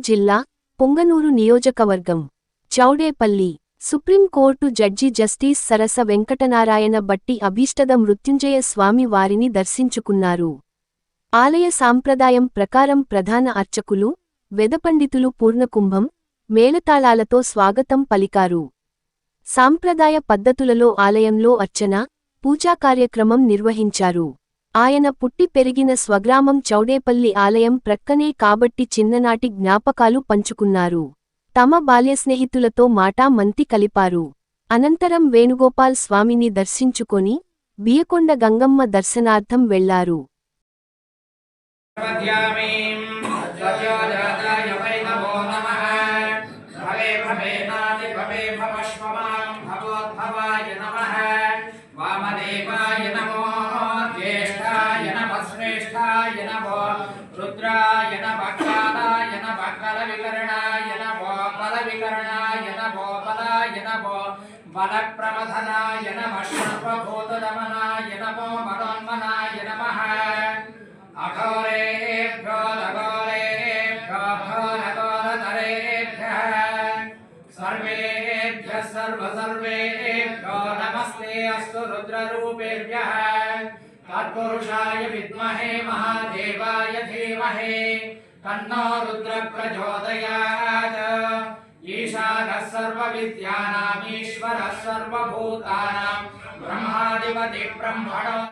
జిల్లా పొంగనూరు నియోజకవర్గం Chowdepalli supreme court judge justice సరస వెంకటనారాయణ భట్టి అభీష్టద మృత్యుంజయ స్వామి వారిని దర్శించుకున్నారు. ఆలయ సాంప్రదాయం ప్రకారం ప్రధాన అర్చకులు, వేదపండితులు పూర్ణకుంభం, మేళతాళాలతో స్వాగతం పలికారు. సాంప్రదాయ పద్ధతులలో ఆలయంలో అర్చన, పూజా కార్యక్రమం నిర్వహించారు. ఆయన పుట్టి పెరిగిన స్వగ్రామం చౌడేపల్లి ఆలయం ప్రక్కనే కాబట్టి చిన్ననాటి జ్ఞాపకాలు పంచుకున్నారు. తమ బాల్య స్నేహితులతో మాటా మంతి కలిపారు. అనంతరం వేణుగోపాల్ స్వామిని దర్శించుకొని బియ్యకొండ గంగమ్మ దర్శనార్థం వెళ్లారు. రుద్రాయ నమః కాలాయ నమః కలవికరణాయ నమః బలవికరణాయ నమః బలాయ నమః బలప్రమథనాయ నమః సర్వభూతదమనాయ నమః మనోన్మనాయ నమః అఘోరేభ్యో అఘోరేభ్యో ఘోరఘోరతరేభ్యః సర్వేభ్యః సర్వేభ్యో నమస్తే అస్తు రుద్రరూపేభ్యః तत्पुरुषाय विद्महे महादेवाय धीमहि तन्नो रुद्र प्रचोदयात्। ईशानः सर्वविद्यानाम् ईश्वरः सर्वभूतानां ब्रह्माधिपतिः ब्रह्मणो